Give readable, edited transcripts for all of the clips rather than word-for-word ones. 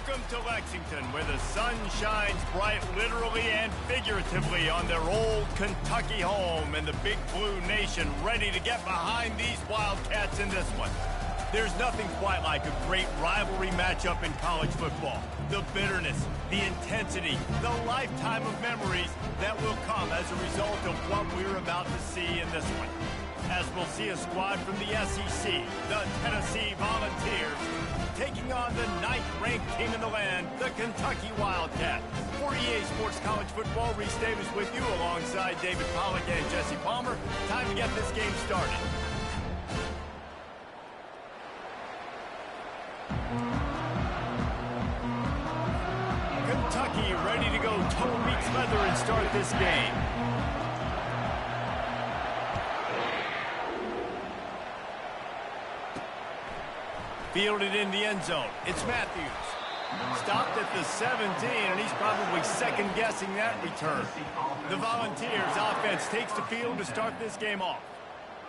Welcome to Lexington, where the sun shines bright literally and figuratively on their old Kentucky home, and the Big Blue Nation ready to get behind these Wildcats in this one. There's nothing quite like a great rivalry matchup in college football. The bitterness, the intensity, the lifetime of memories that will come as a result of what we're about to see in this one. As we'll see a squad from the SEC, the Tennessee Volunteers, taking on the 9th-ranked team in the land, the Kentucky Wildcats. For EA Sports College Football, Reese Davis with you alongside David Pollack and Jesse Palmer. Time to get this game started. Kentucky ready to go toe meets leather and start this game. Fielded in the end zone. It's Matthews. Stopped at the 17, and he's probably second-guessing that return. The Volunteers offense takes the field to start this game off.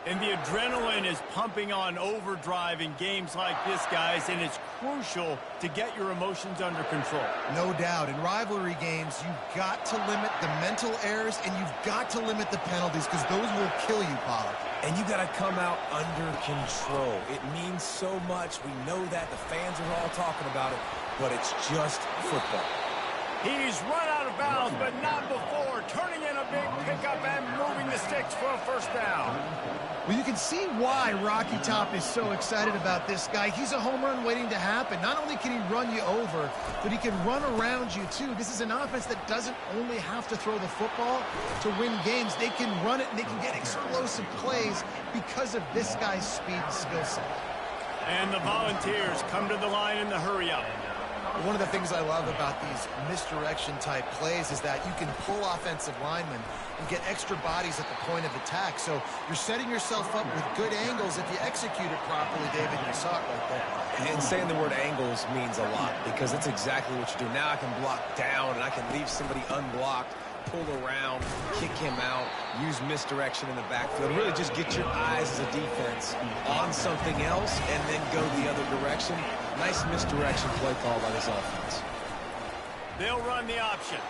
And the adrenaline is pumping on overdrive in games like this, guys, and it's crucial to get your emotions under control. No doubt. In rivalry games, you've got to limit the mental errors, and you've got to limit the penalties, because those will kill you, Pollack. And you got to come out under control. It means so much. We know that. The fans are all talking about it, but it's just football. He's run out of bounds, but not before. Turning in a big pickup and moving the sticks for a first down. Well, you can see why Rocky Top is so excited about this guy. He's a home run waiting to happen. Not only can he run you over, but he can run around you, too. This is an offense that doesn't only have to throw the football to win games. They can run it, and they can get explosive plays because of this guy's speed and skill set. And the Volunteers come to the line in the hurry-up. One of the things I love about these misdirection-type plays is that you can pull offensive linemen and get extra bodies at the point of attack. So you're setting yourself up with good angles if you execute it properly, David. You saw it right there. And saying the word angles means a lot, because that's exactly what you do. Now I can block down, and I can leave somebody unblocked, pull around, kick him out, use misdirection in the backfield. Really just get your eyes as a defense on something else and then go the other direction. Nice misdirection play call by this offense. They'll run the option.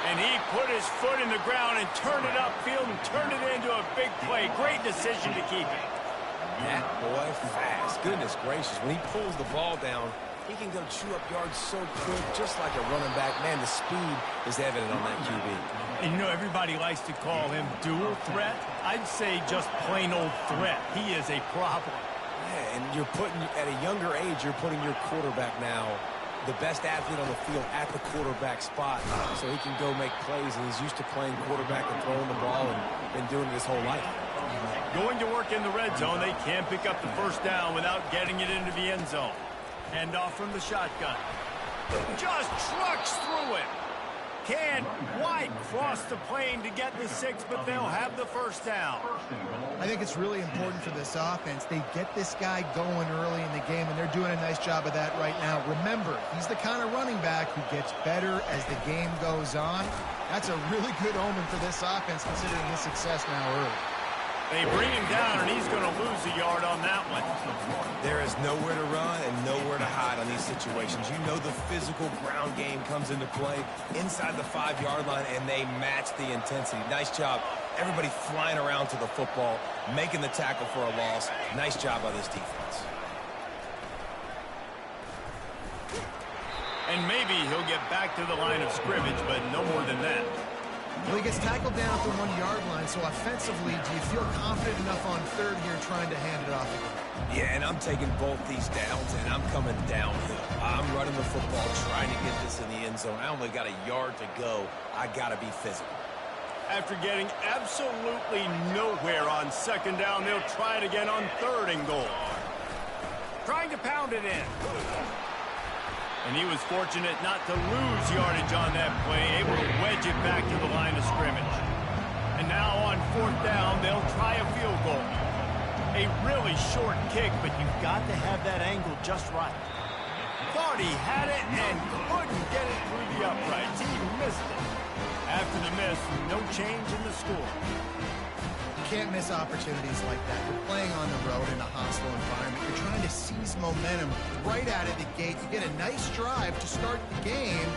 And he put his foot in the ground and turned it upfield and turned it into a big play. Great decision to keep it. That boy fast. Goodness gracious. When he pulls the ball down, he can go chew up yards so quick, just like a running back. Man, the speed is evident on that QB. And you know, everybody likes to call him dual threat. I'd say just plain old threat. He is a problem. Yeah, and you're putting, at a younger age, you're putting your quarterback now, the best athlete on the field, at the quarterback spot, so he can go make plays, and he's used to playing quarterback and throwing the ball and been doing it his whole life. Going to work in the red zone, they can't pick up the first down without getting it into the end zone. Hand off from the shotgun. Just trucks through it. Can White cross the plane to get the 6, but they'll have the first down. I think it's really important for this offense. They get this guy going early in the game, and they're doing a nice job of that right now. Remember, he's the kind of running back who gets better as the game goes on. That's a really good omen for this offense, considering his success now early. They bring him down, and he's going to lose a yard on that one. There is nowhere to run and nowhere to hide on these situations. You know the physical ground game comes into play inside the 5-yard line, and they match the intensity. Nice job. Everybody flying around to the football, making the tackle for a loss. Nice job by this defense. And maybe he'll get back to the line of scrimmage, but no more than that. Well, he gets tackled down at the 1-yard line, so offensively, do you feel confident enough on third here trying to hand it off again? Yeah, and I'm taking both these downs, and I'm coming downhill. I'm running the football, trying to get this in the end zone. I only got a yard to go. I got to be physical. After getting absolutely nowhere on second down, they'll try it again on third and goal. Trying to pound it in. And he was fortunate not to lose yardage on that play, able to wedge it back to the line of scrimmage. And now on fourth down, they'll try a field goal. A really short kick, but you've got to have that angle just right. Thought he had it and couldn't get it through the uprights. He missed it. After the miss, no change in the score. can't miss opportunities like that. You're playing on the road in a hostile environment. You're trying to seize momentum right out of the gate. You get a nice drive to start the game,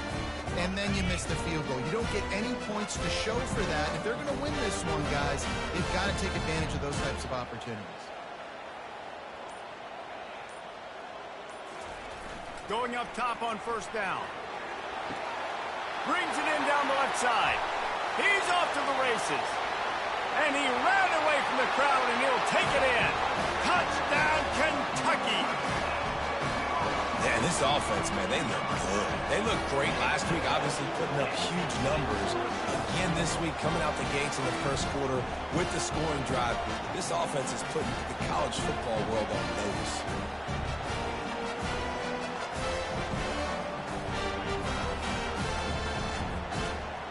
and then you miss the field goal. You don't get any points to show for that. If they're going to win this one, guys, they've got to take advantage of those types of opportunities. Going up top on first down. Brings it in down the left side. He's off to the races. And he ran away from the crowd, and he'll take it in. Touchdown, Kentucky. Yeah, this offense, man, they look good. They looked great last week, obviously putting up huge numbers. Again this week, coming out the gates in the first quarter with the scoring drive. This offense is putting the college football world on notice.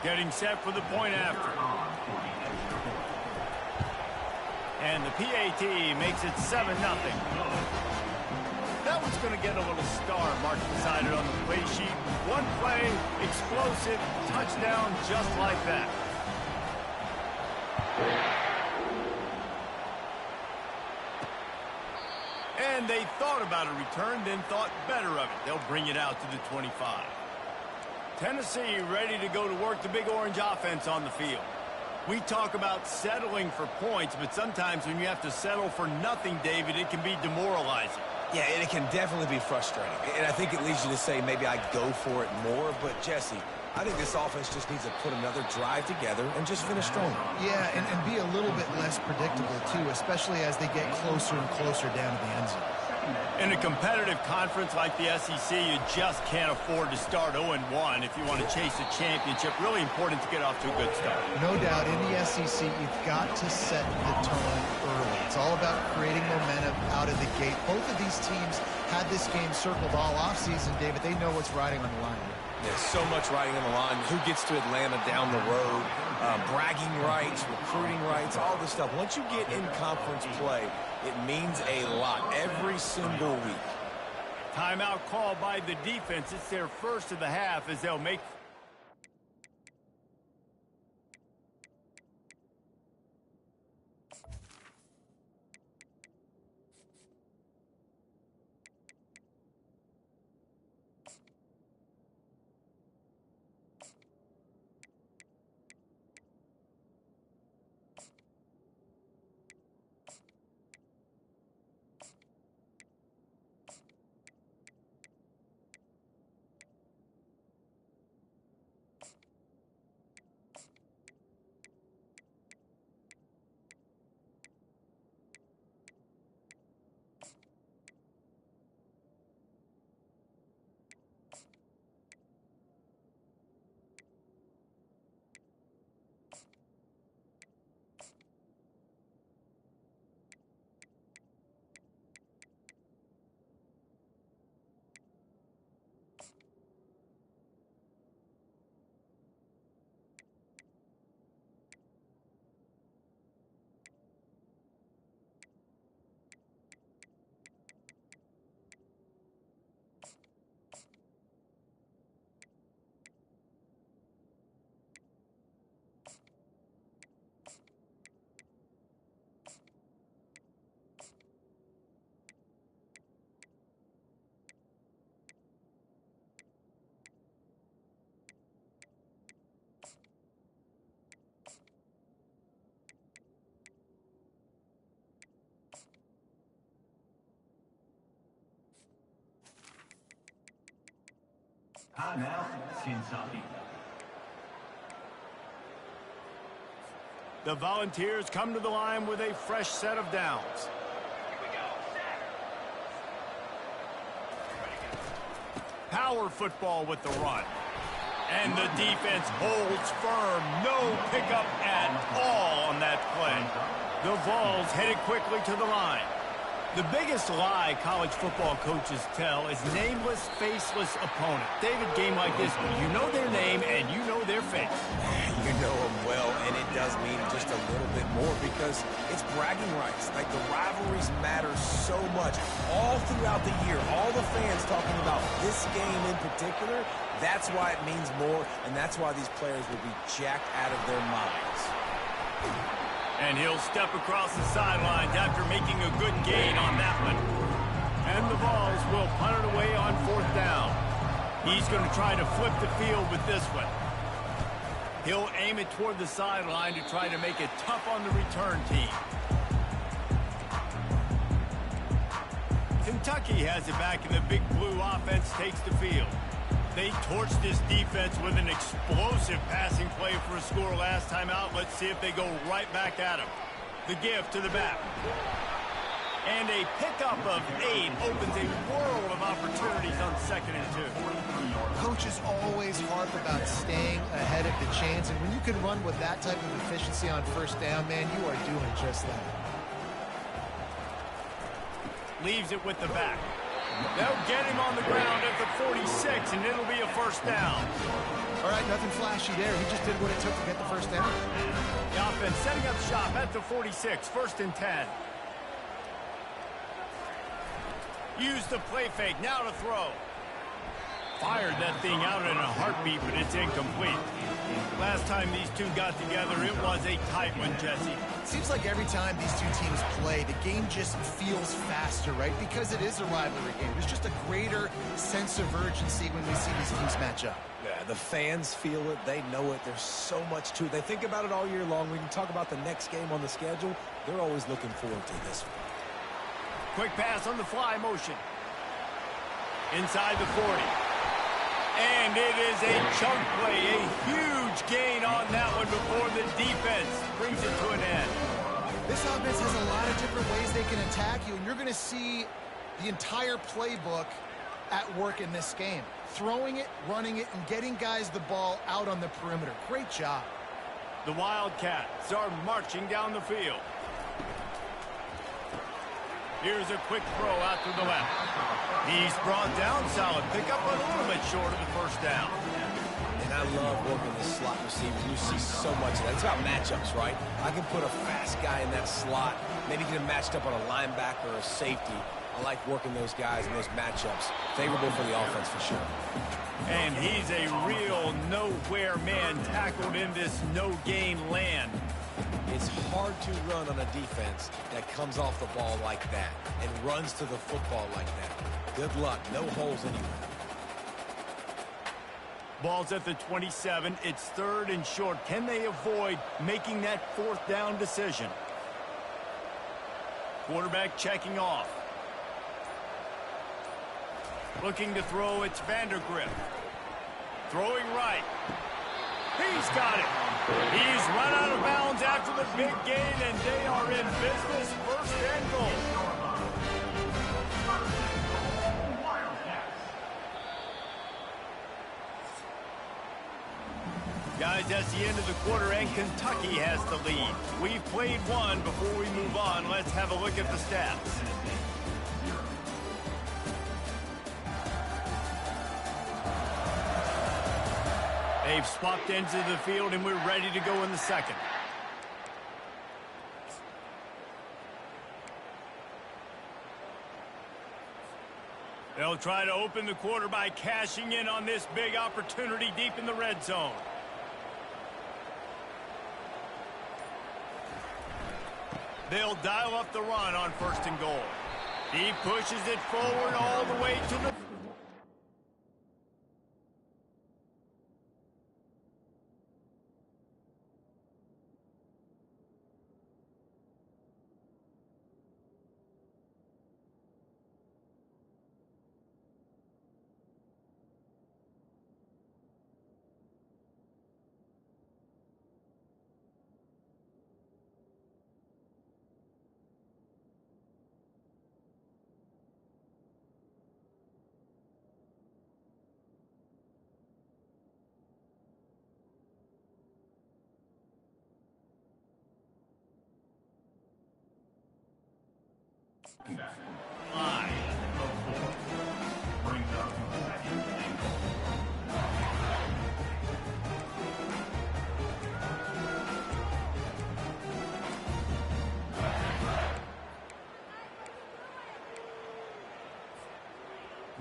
Getting set for the point after. And the PAT makes it 7-0. That one's going to get a little star marked beside it on the play sheet. One play, explosive, touchdown just like that. And they thought about a return, then thought better of it. They'll bring it out to the 25. Tennessee ready to go to work the Big Orange offense on the field. We talk about settling for points, but sometimes when you have to settle for nothing, David, it can be demoralizing. Yeah, and it can definitely be frustrating. And I think it leads you to say maybe I'd go for it more. But, Jesse, I think this offense just needs to put another drive together and just finish stronger. Yeah, and be a little bit less predictable, too, especially as they get closer and closer down to the end zone. In a competitive conference like the SEC, you just can't afford to start 0-1 if you want to chase a championship. Really important to get off to a good start. No doubt, in the SEC, you've got to set the tone early. It's all about creating momentum out of the gate. Both of these teams had this game circled all offseason, David. They know what's riding on the line here. There's so much riding on the line. Who gets to Atlanta down the road? Bragging rights, recruiting rights, all this stuff. Once you get in conference play, it means a lot every single week. Timeout called by the defense. It's their first of the half as they'll make... Now, Kentucky. The Volunteers come to the line with a fresh set of downs. Power football with the run. And the defense holds firm. No pickup at all on that play. The Vols headed quickly to the line. The biggest lie college football coaches tell is nameless, faceless opponent. David, game like this, you know their name and you know their face. You know them well, and it does mean just a little bit more because it's bragging rights. Like, the rivalries matter so much all throughout the year. All the fans talking about this game in particular, that's why it means more, and that's why these players will be jacked out of their minds. And he'll step across the sidelines after making a good gain on that one. And the Vols will punt it away on 4th down. He's going to try to flip the field with this one. He'll aim it toward the sideline to try to make it tough on the return team. Kentucky has it back, and the Big Blue offense takes the field. They torched this defense with an explosive passing play for a score last time out. Let's see if they go right back at him. The give to the back. And a pickup of 8 opens a world of opportunities on 2nd and 2. Coaches always harp about staying ahead of the chains, and when you can run with that type of efficiency on 1st down, man, you are doing just that. Leaves it with the back. They'll get him on the ground at the 46, and it'll be a 1st down. All right, nothing flashy there. He just did what it took to get the 1st down. The offense setting up shop at the 46, 1st and 10. Use the play fake, now to throw. Fired that thing out in a heartbeat, but it's incomplete. Last time these two got together, it was a tight one, Jesse. Seems like every time these two teams play, the game just feels faster, right? Because it is a rivalry game. There's just a greater sense of urgency when we see these teams match up. Yeah, the fans feel it. They know it. There's so much to it. They think about it all year long. We can talk about the next game on the schedule. They're always looking forward to this one. Quick pass on the fly motion. Inside the 40. And it is a chunk play, a huge gain on that one before the defense brings it to an end. This offense has a lot of different ways they can attack you, and you're going to see the entire playbook at work in this game. Throwing it, running it, and getting guys the ball out on the perimeter. Great job. The Wildcats are marching down the field. Here's a quick throw out to the left. He's brought down solid. Pick up a little bit short of the 1st down. And I love working the slot receivers. You see so much of that. It's about matchups, right? I can put a fast guy in that slot, maybe get him matched up on a linebacker or a safety. I like working those guys in those matchups. Favorable for the offense for sure. And he's a real nowhere man tackled in this no-gain land. It's hard to run on a defense that comes off the ball like that and runs to the football like that. Good luck. No holes anywhere. Ball's at the 27. It's 3rd and short. Can they avoid making that 4th down decision? Quarterback checking off. Looking to throw, it's Vandergrift. Throwing right. He's got it. He's run out of bounds after the big gain, and they are in business. 1st and goal. Guys, that's the end of the quarter, and Kentucky has the lead. We've played one. Before we move on, let's have a look at the stats. They've swapped ends of the field, and we're ready to go in the 2nd. They'll try to open the quarter by cashing in on this big opportunity deep in the red zone. They'll dial up the run on 1st and goal. He pushes it forward all the way to the...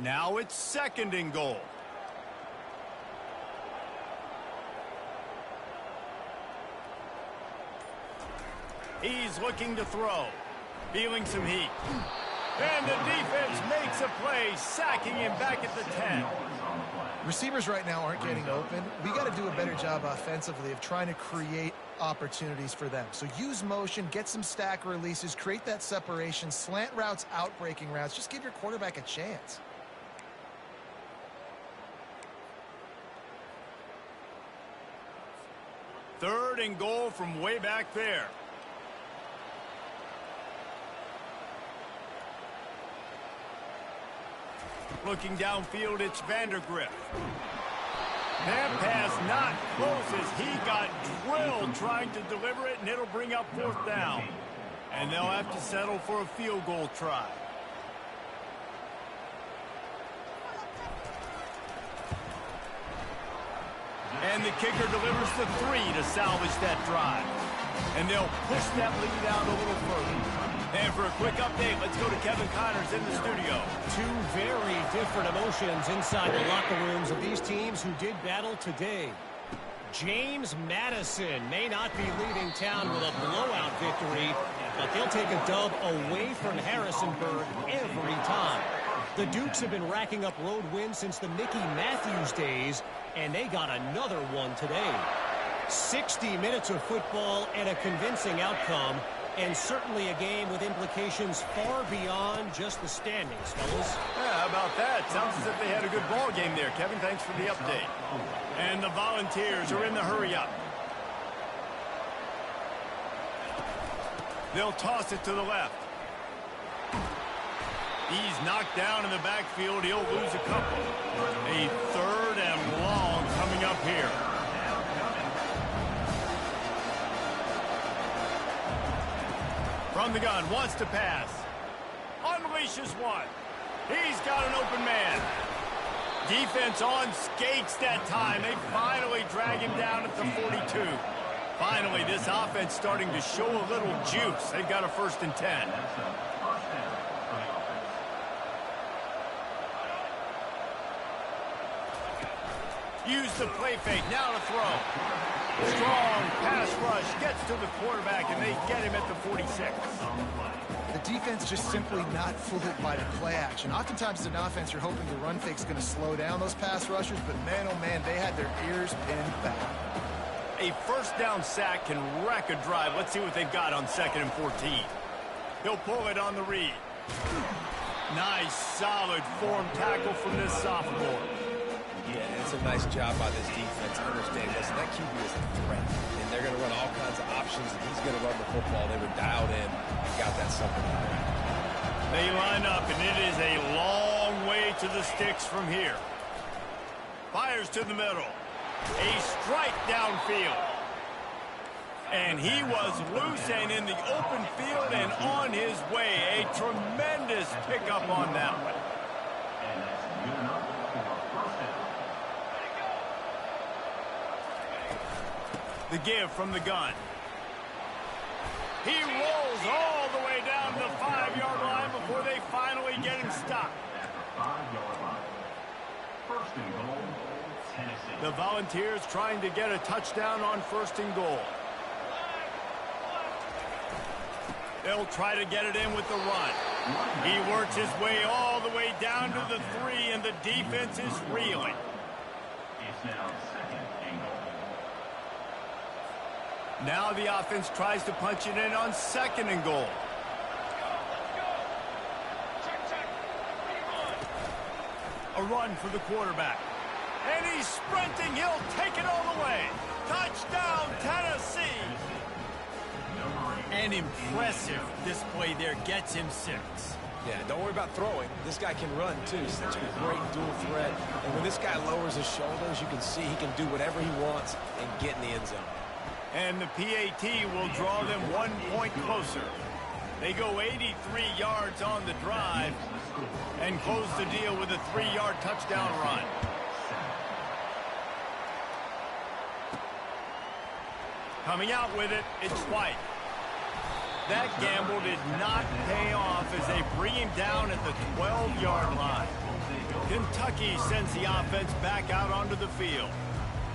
Now it's 2nd and goal. He's looking to throw. Feeling some heat. And the defense makes a play, sacking him back at the 10. Receivers right now aren't getting open. We got to do a better job offensively of trying to create opportunities for them. So use motion, get some stack releases, create that separation, slant routes, out-breaking routes. Just give your quarterback a chance. Third and goal from way back there. Looking downfield, it's Vandergriff. That pass not close as he got drilled trying to deliver it, and it'll bring up fourth down. And they'll have to settle for a field goal try. And the kicker delivers the 3 to salvage that drive. And they'll push that lead out a little further. And for a quick update, let's go to Kevin Connors in the studio. Two very different emotions inside the locker rooms of these teams who did battle today. James Madison may not be leaving town with a blowout victory, but they'll take a dub away from Harrisonburg every time. The Dukes have been racking up road wins since the Mickey Matthews days, and they got another one today. 60 minutes of football and a convincing outcome, and certainly a game with implications far beyond just the standings, fellas. Yeah, how about that? Sounds as if they had a good ball game there. Kevin, thanks for the update. And the Volunteers are in the hurry-up. They'll toss it to the left. He's knocked down in the backfield. He'll lose a couple. A third and long coming up here. From the gun, wants to pass. Unleashes one. He's got an open man. Defense on skates that time. They finally drag him down at the 42. Finally, this offense starting to show a little juice. They've got a 1st and 10. Use the play fake, now to throw. Strong pass rush, gets to the quarterback, and they get him at the 46. The defense just simply not fooled by the play action. Oftentimes as an offense, you're hoping the run fake's going to slow down those pass rushers, but man, oh man, they had their ears pinned back. A 1st down sack can wreck a drive. Let's see what they've got on 2nd and 14. He'll pull it on the read. Nice, solid form tackle from this sophomore. Yeah, it's a nice job by this defense. Understand, listen, that QB is a threat, and they're going to run all kinds of options, and he's going to run the football. They were dialed in and got that something out there. They line up, and it is a long way to the sticks from here. Fires to the middle. A strike downfield. And he was loose and in the open field and on his way. A tremendous pickup on that one. The give from the gun. He rolls all the way down to the 5-yard line before they finally get him stopped. The Volunteers trying to get a touchdown on 1st and goal. They'll try to get it in with the run. He works his way all the way down to the 3, and the defense is reeling. Now the offense tries to punch it in on 2nd and goal. A run for the quarterback. And he's sprinting. He'll take it all the way. Touchdown, Tennessee. An impressive display there gets him 6. Yeah, don't worry about throwing. This guy can run, too. Such a great dual threat. And when this guy lowers his shoulders, you can see he can do whatever he wants and get in the end zone. And the PAT will draw them 1 point closer. They go 83 yards on the drive and close the deal with a 3-yard touchdown run. Coming out with it, it's White. That gamble did not pay off as they bring him down at the 12-yard line. Kentucky sends the offense back out onto the field.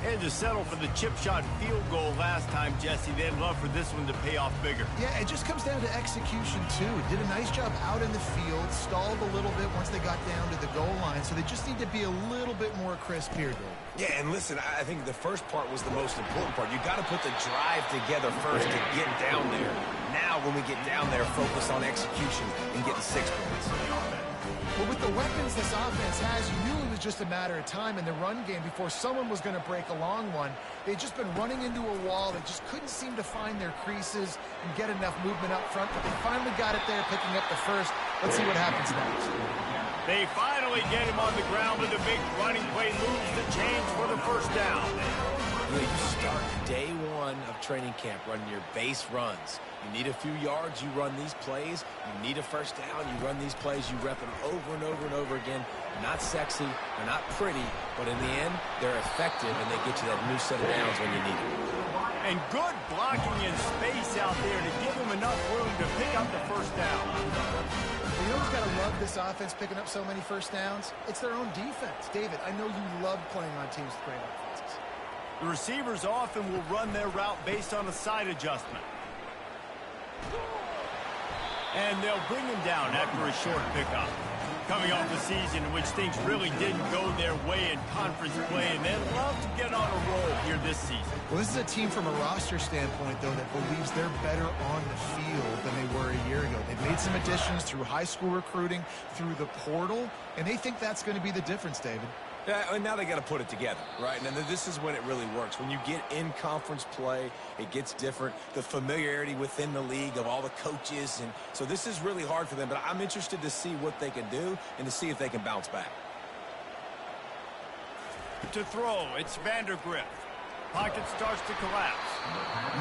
They had to settle for the chip shot field goal last time, Jesse. They'd love for this one to pay off bigger. Yeah, it just comes down to execution, too. Did a nice job out in the field, stalled a little bit once they got down to the goal line, so they just need to be a little bit more crisp here, Dave. Yeah, and listen, I think the first part was the most important part. You got to put the drive together first to get down there. Now, when we get down there, focus on execution and getting 6 points. Well, with the weapons this offense has, you knew it was just a matter of time in the run game before someone was going to break a long one. They'd just been running into a wall. They just couldn't seem to find their creases and get enough movement up front, but they finally got it there, picking up the first. Let's see what happens next. They finally get him on the ground with a big running play, moves the chains for the first down. You start day one of training camp running your base runs. You need a few yards, you run these plays. You need a first down, you run these plays. You rep them over and over and over again. They're not sexy, they're not pretty, but in the end, they're effective, and they get you that new set of downs when you need it. And good blocking in space out there to give them enough room to pick up the first down. You know who's got to love this offense picking up so many first downs? It's their own defense. David, I know you love playing on teams with great offenses. The receivers often will run their route based on a side adjustment. And they'll bring him down after a short pickup. Coming off a season in which things really didn't go their way in conference play, and they'd love to get on a roll here this season. Well, this is a team from a roster standpoint, though, that believes they're better on the field than they were a year ago. They've made some additions through high school recruiting, through the portal, and they think that's going to be the difference, David. Yeah, and now they got to put it together, right? And this is when it really works. When you get in conference play, it gets different. The familiarity within the league of all the coaches, and so this is really hard for them. But I'm interested to see what they can do and to see if they can bounce back. To throw, it's Vandergrift. Pocket starts to collapse.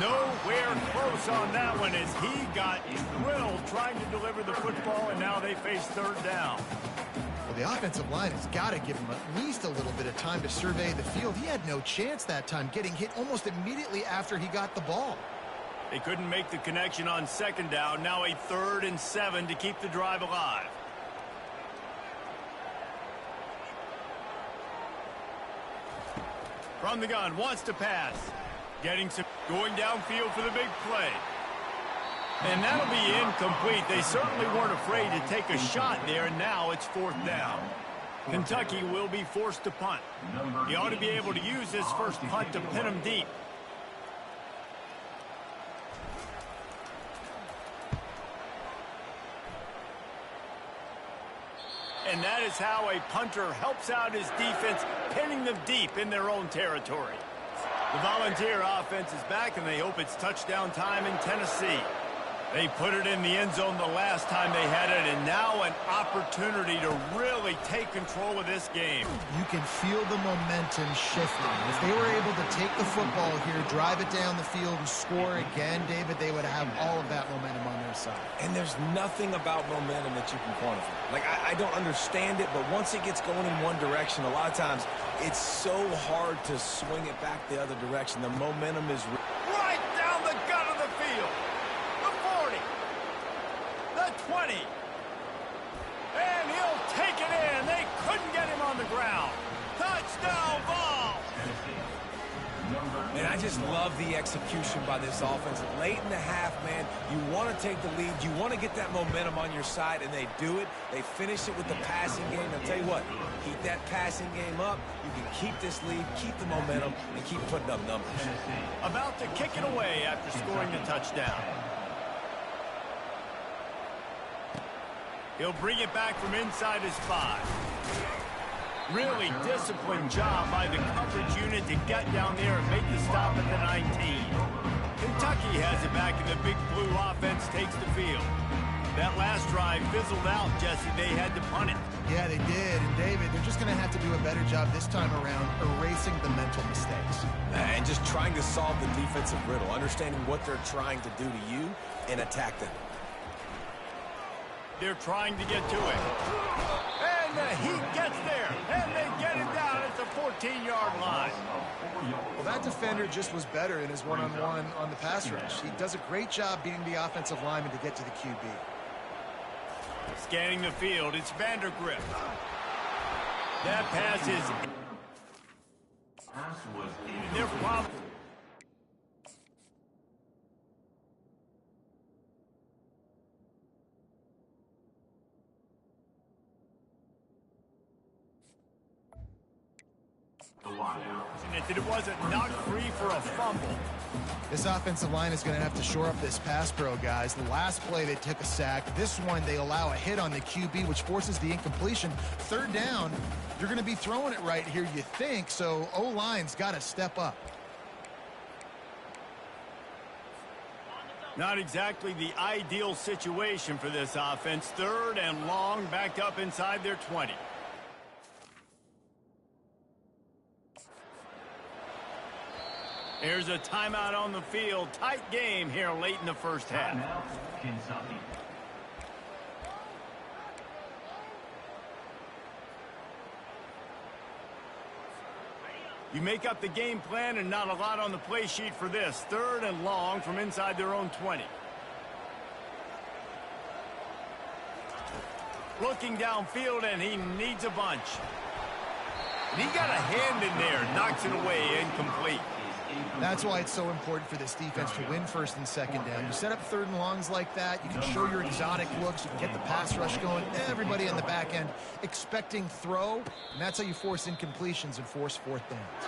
Nowhere close on that one as he got drilled trying to deliver the football, and now they face third down. Well, the offensive line has got to give him at least a little bit of time to survey the field. He had no chance that time, getting hit almost immediately after he got the ball. They couldn't make the connection on second down. Now a 3rd and 7 to keep the drive alive. From the gun, wants to pass. Going downfield for the big play. And that'll be incomplete. They certainly weren't afraid to take a shot there, and now it's 4th down. Kentucky will be forced to punt. He ought to be able to use this first punt to pin him deep. And that is how a punter helps out his defense, pinning them deep in their own territory. The Volunteer offense is back, and they hope it's touchdown time in Tennessee. They put it in the end zone the last time they had it, and now an opportunity to really take control of this game. You can feel the momentum shifting. If they were able to take the football here, drive it down the field, and score again, David, they would have all of that momentum on their side. And there's nothing about momentum that you can quantify. Like, I don't understand it, but once it gets going in one direction, a lot of times it's so hard to swing it back the other direction. The momentum is right down the gut of the field. The 40. The 20. And he'll take it in. They couldn't get him on the ground. Touchdown ball. And I just love the execution by this offense. Late in the half, man, you want to take the lead. You want to get that momentum on your side, and they do it. They finish it with the passing game. I'll tell you what, keep that passing game up. You can keep this lead, keep the momentum, and keep putting up numbers. About to kick it away after scoring the touchdown. He'll bring it back from inside his 5. Really disciplined job by the coverage unit to get down there and make the stop at the 19. Kentucky has it back, and the Big Blue offense takes the field. That last drive fizzled out, Jesse. They had to punt it. Yeah, they did. And, David, they're just going to have to do a better job this time around erasing the mental mistakes. And just trying to solve the defensive riddle, understanding what they're trying to do to you and attack them. They're trying to get to it. And the Heat gets there, and they get it down at the 14-yard line. Well, that defender just was better in his one-on-one on the pass rush. He does a great job beating the offensive lineman to get to the QB. Scanning the field, it's Vandergrift. That pass is They're probably... It wasn't knocked free for a fumble. This offensive line is going to have to shore up this pass pro, guys. The last play they took a sack. This one they allow a hit on the QB, which forces the incompletion. Third down, you're going to be throwing it right here, you think, so O-line's got to step up. Not exactly the ideal situation for this offense. Third and long, backed up inside their 20. Here's a timeout on the field. Tight game here late in the first half. You make up the game plan and not a lot on the play sheet for this. Third and long from inside their own 20. Looking downfield, and he needs a bunch. And he got a hand in there, knocks it away, incomplete. That's why it's so important for this defense to win first and second down. You set up third and longs like that, you can show your exotic looks, you can get the pass rush going, everybody on the back end expecting throw, and that's how you force incompletions and force fourth downs.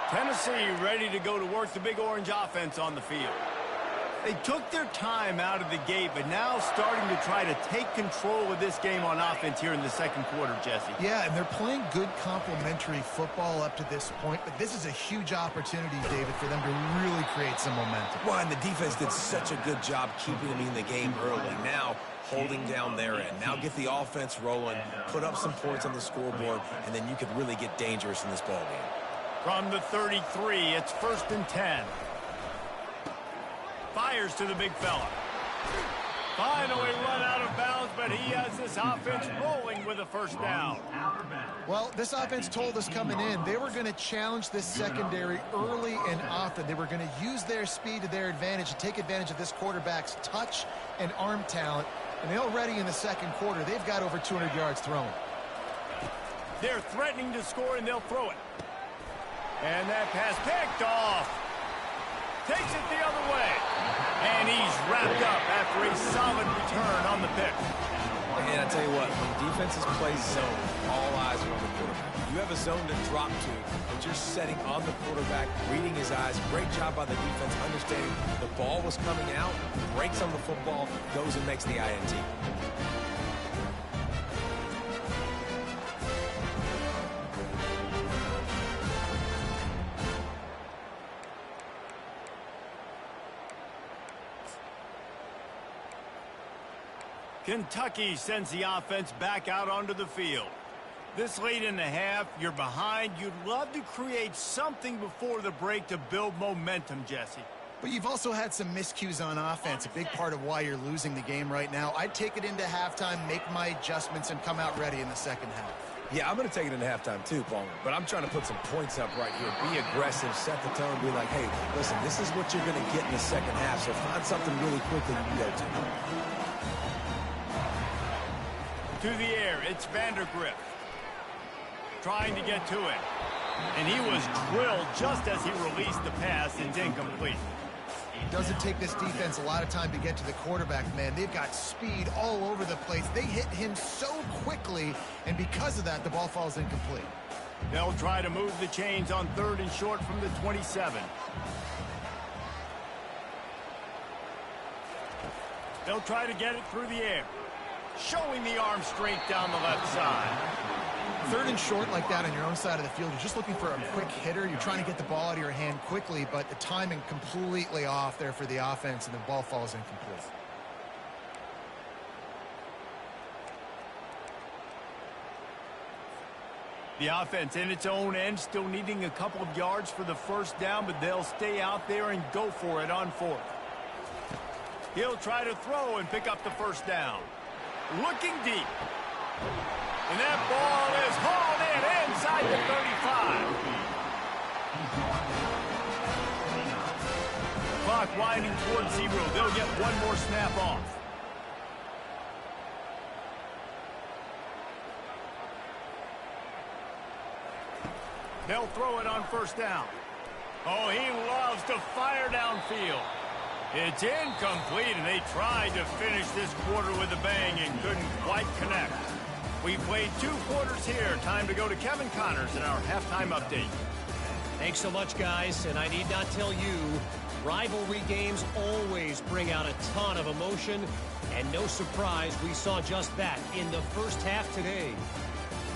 Tennessee ready to go to work the Big Orange offense on the field. They took their time out of the gate, but now starting to try to take control of this game on offense here in the second quarter, Jesse. Yeah, and they're playing good complementary football up to this point, but this is a huge opportunity, David, for them to really create some momentum. Well, and the defense did such a good job keeping them in the game early. Now, holding down their end. Now get the offense rolling, put up some points on the scoreboard, and then you could really get dangerous in this ball game. From the 33, it's 1st and 10. Fires to the big fella. Finally run out of bounds, but he has this offense rolling with a first down. Well, this offense told us coming in they were going to challenge this secondary early and often. They were going to use their speed to their advantage and take advantage of this quarterback's touch and arm talent. And already in the second quarter, they've got over 200 yards thrown. They're threatening to score, and they'll throw it. And that pass picked off. Takes it the other way. And he's wrapped up after a solid return on the pick. And I tell you what, when defenses play zone, all eyes are on the quarterback. You have a zone to drop to, and you're setting on the quarterback, reading his eyes. Great job by the defense, understanding the ball was coming out, breaks on the football, goes and makes the INT. Kentucky sends the offense back out onto the field. This late in the half, you're behind. You'd love to create something before the break to build momentum, Jesse. But you've also had some miscues on offense, a big part of why you're losing the game right now. I'd take it into halftime, make my adjustments, and come out ready in the second half. Yeah, I'm going to take it into halftime too, Palmer. But I'm trying to put some points up right here. Be aggressive, set the tone, be like, hey, listen, this is what you're going to get in the second half, so find something really quickly you can go to. To the air, it's Vandergrift. Trying to get to it. And he was drilled just as he released the pass. It's incomplete. Doesn't take this defense a lot of time to get to the quarterback, man. They've got speed all over the place. They hit him so quickly, and because of that, the ball falls incomplete. They'll try to move the chains on 3rd and short from the 27. They'll try to get it through the air. Showing the arm strength down the left side. 3rd and short like that on your own side of the field, you're just looking for a quick hitter. You're trying to get the ball out of your hand quickly, but the timing completely off there for the offense, and the ball falls incomplete. The offense in its own end, still needing a couple of yards for the first down, but they'll stay out there and go for it on 4th. He'll try to throw and pick up the first down. Looking deep. And that ball is hauled in inside the 35. Clock winding towards 0. They'll get one more snap off. They'll throw it on first down. Oh, he loves to fire downfield. It's incomplete, and they tried to finish this quarter with a bang and couldn't quite connect. We played 2 quarters here. Time to go to Kevin Connors in our halftime update. Thanks so much, guys, and I need not tell you, rivalry games always bring out a ton of emotion, and no surprise we saw just that in the first half today.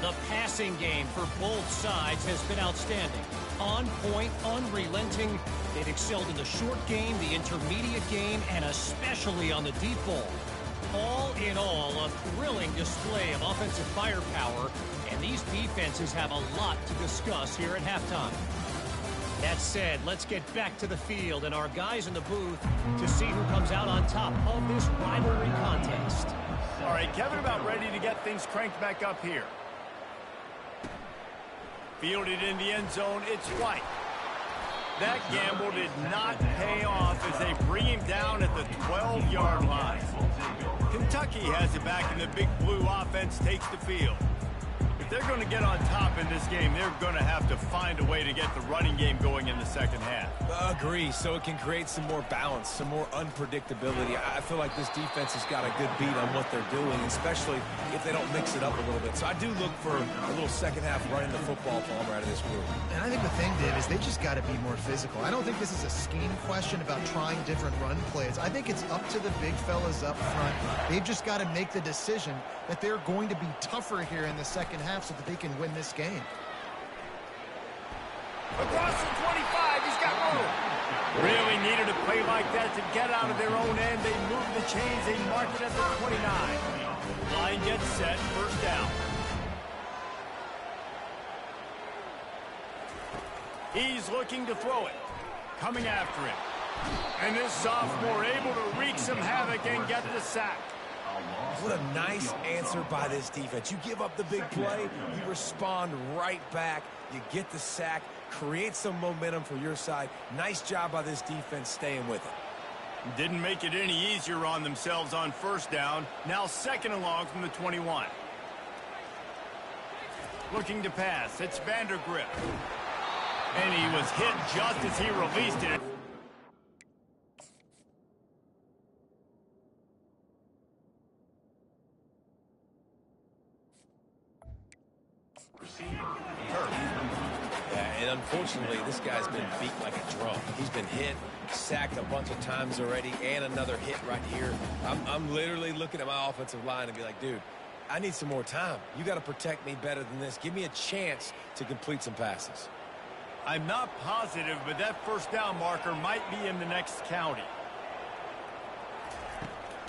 The passing game for both sides has been outstanding. On point, unrelenting. They've excelled in the short game, the intermediate game, and especially on the deep ball. All in all, a thrilling display of offensive firepower, and these defenses have a lot to discuss here at halftime. That said, let's get back to the field and our guys in the booth to see who comes out on top of this rivalry contest. All right, Kevin, about ready to get things cranked back up here. Fielded in the end zone, it's White. That gamble did not pay off as they bring him down at the 12-yard line. Kentucky has it back, and the Big Blue offense takes the field. If they're going to get on top in this game, they're going to have to find a way to get the running game going in the second half. Agree, so it can create some more balance, some more unpredictability. I feel like this defense has got a good beat on what they're doing, especially if they don't mix it up a little bit. So I do look for a little second half running the football Palmer out of this group. And I think the thing, Dave, is they just got to be more physical. I don't think this is a scheme question about trying different run plays. I think it's up to the big fellas up front. They've just got to make the decision that they're going to be tougher here in the second half so that they can win this game. Across the 25, he's got room. Really needed a play like that to get out of their own end. They move the chains. They mark it at the 29. Line gets set. First down. He's looking to throw it. Coming after him. And this sophomore able to wreak some havoc and get the sack. What a nice answer by this defense. You give up the big play, you respond right back, you get the sack, create some momentum for your side. Nice job by this defense staying with it. Didn't make it any easier on themselves on first down. Now second and long from the 21. Looking to pass. It's Vandergrift. And he was hit just as he released it. And unfortunately, this guy's been beat like a drum. He's been hit, sacked a bunch of times already, and another hit right here. I'm literally looking at my offensive line and be like, dude, I need some more time. You got to protect me better than this. Give me a chance to complete some passes. I'm not positive, but that first down marker might be in the next county.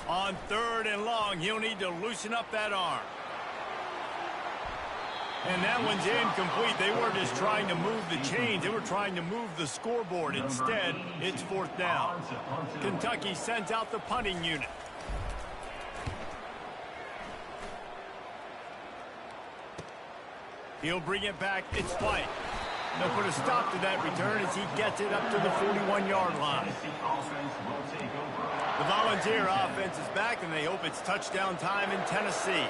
On third and long, he'll need to loosen up that arm. And that one's incomplete. They weren't just trying to move the chains. They were trying to move the scoreboard. Instead, it's fourth down. Kentucky sends out the punting unit. He'll bring it back. It's White. They'll put a stop to that return as he gets it up to the 41-yard line. The Volunteer offense is back, and they hope it's touchdown time in Tennessee.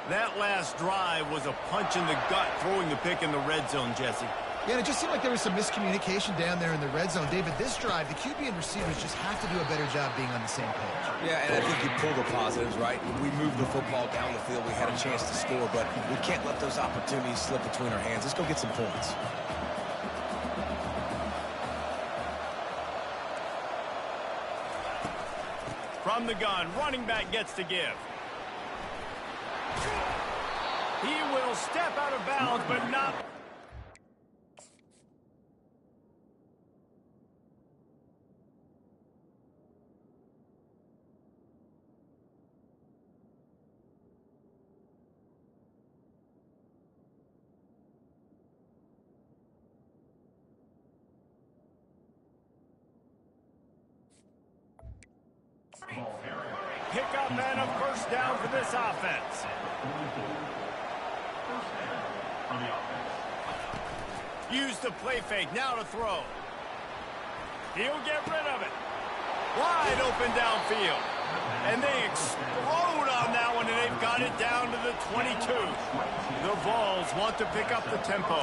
That last drive was a punch in the gut, throwing the pick in the red zone, Jesse. Yeah, and it just seemed like there was some miscommunication down there in the red zone. David, this drive, the QB and receivers just have to do a better job being on the same page. Yeah, and I think you pull the positives, right? We moved the football down the field. We had a chance to score, but we can't let those opportunities slip between our hands. Let's go get some points. From the gun, running back gets to give. He will step out of bounds, but not... Pick up and a first down for this offense. Use the play fake, now to throw. He'll get rid of it. Wide open downfield. And they explode on that one, and they've got it down to the 22. The Vols want to pick up the tempo.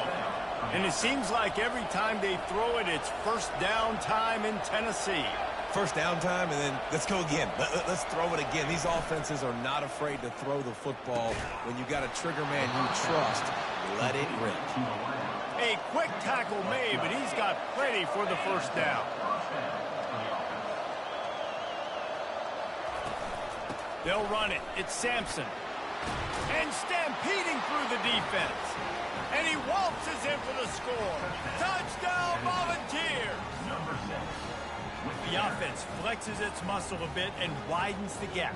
And it seems like every time they throw it, it's first down time in Tennessee. First down time, and then let's go again. Let's throw it again. These offenses are not afraid to throw the football. When you got a trigger man you trust, let it rip. A quick tackle made, but he's got plenty for the first down. They'll run it. It's Sampson. And stampeding through the defense. And he waltzes in for the score. Touchdown, Volunteers! The offense flexes its muscle a bit and widens the gap.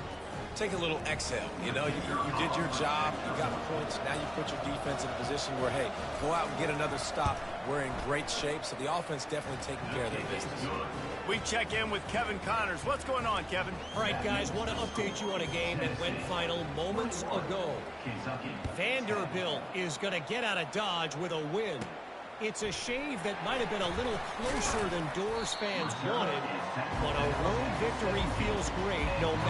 Take a little exhale. You know, you did your job. You got points. Now you put your defense in a position where, hey, go out and get another stop. We're in great shape, so the offense definitely taking care of their business. We check in with Kevin Connors. What's going on, Kevin? All right, guys, want to update you on a game that went final moments ago. Vanderbilt is going to get out of Dodge with a win. It's a shave that might have been a little closer than Doors fans wanted, but a road victory feels great no matter